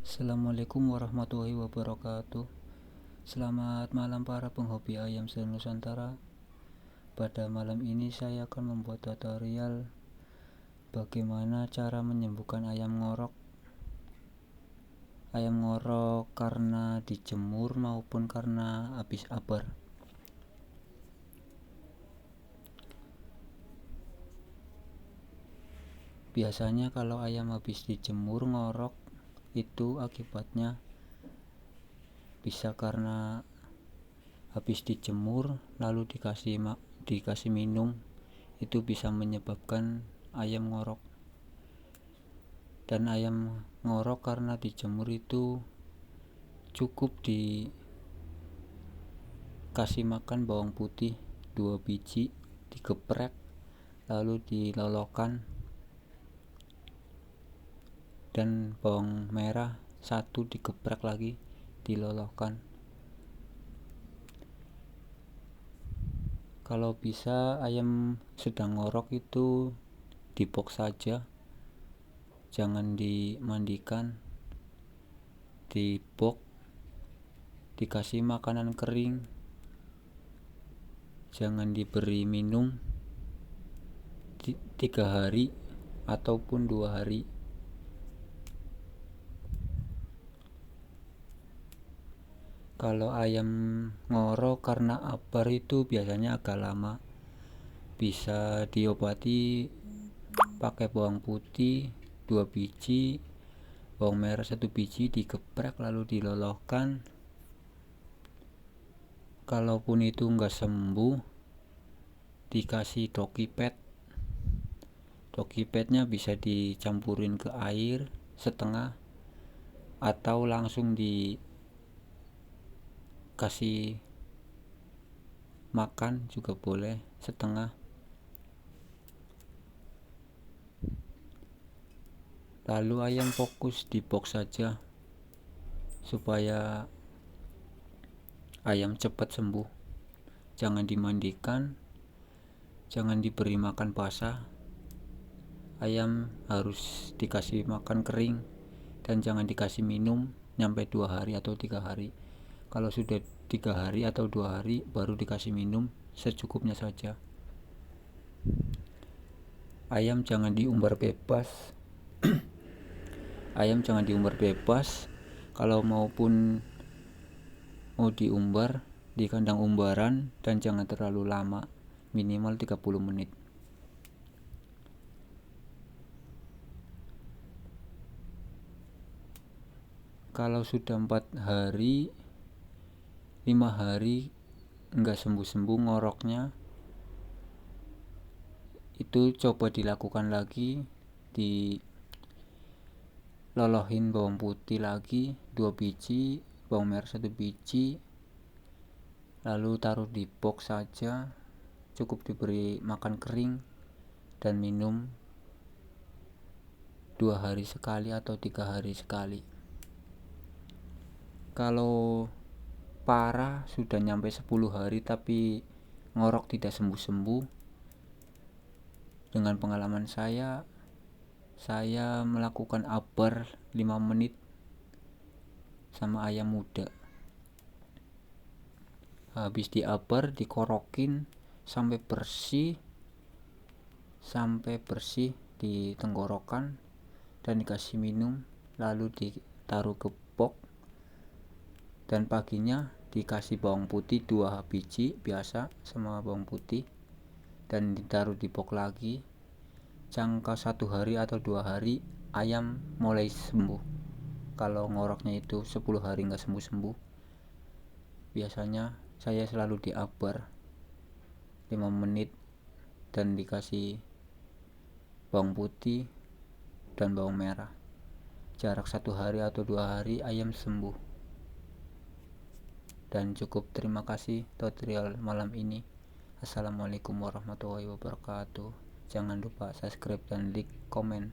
Assalamualaikum warahmatullahi wabarakatuh. Selamat malam para penghobi ayam se-Nusantara. Pada malam ini saya akan membuat tutorial bagaimana cara menyembuhkan ayam ngorok. Ayam ngorok karena dijemur maupun karena habis abar. Biasanya kalau ayam habis dijemur ngorok itu akibatnya bisa karena habis dijemur lalu dikasih minum, itu bisa menyebabkan ayam ngorok. Dan ayam ngorok karena dijemur itu cukup dikasih makan bawang putih 2 biji, digeprek lalu dilolokkan, dan bawang merah 1 digeprek lagi, dilolokkan. Kalau bisa ayam sedang ngorok itu di box saja, jangan dimandikan. Di box dikasih makanan kering, jangan diberi minum 3 hari ataupun 2 hari. Kalau ayam ngorok karena abar itu biasanya agak lama, bisa diobati pakai bawang putih 2 biji, bawang merah 1 biji, digeprek lalu dilolokkan. Kalaupun itu enggak sembuh, dikasih Dokipetnya bisa dicampurin ke air setengah atau langsung dikasih makan juga boleh setengah. Lalu ayam fokus di box saja supaya ayam cepat sembuh. Jangan dimandikan, jangan diberi makan basah. Ayam harus dikasih makan kering dan jangan dikasih minum sampai 2 hari atau 3 hari. Kalau sudah 3 hari atau 2 hari baru dikasih minum, secukupnya saja. Ayam jangan diumbar bebas. Ayam jangan diumbar bebas. Kalau mau diumbar di kandang umbaran, dan jangan terlalu lama, minimal 30 menit. Kalau sudah 4 hari 5 hari enggak sembuh-sembuh ngoroknya, itu coba dilakukan lagi, dilolohin bawang putih lagi 2 biji, bawang merah 1 biji, lalu taruh di box saja, cukup diberi makan kering dan minum 2 hari sekali atau 3 hari sekali. Kalau parah sudah nyampe 10 hari tapi ngorok tidak sembuh-sembuh, dengan pengalaman saya melakukan abar 5 menit sama ayam muda. Habis diabar dikorokin sampai bersih di tenggorokan dan dikasih minum, lalu ditaruh ke box, dan paginya dikasih bawang putih 2 biji biasa sama bawang putih, dan ditaruh di box lagi. Jangka 1 hari atau 2 hari ayam mulai sembuh. Kalau ngoroknya itu 10 hari nggak sembuh-sembuh, biasanya saya selalu diabar 5 menit dan dikasih bawang putih dan bawang merah. Jarak 1 hari atau 2 hari ayam sembuh. Dan cukup, terima kasih tutorial malam ini. Assalamualaikum warahmatullahi wabarakatuh. Jangan lupa subscribe dan like, komen.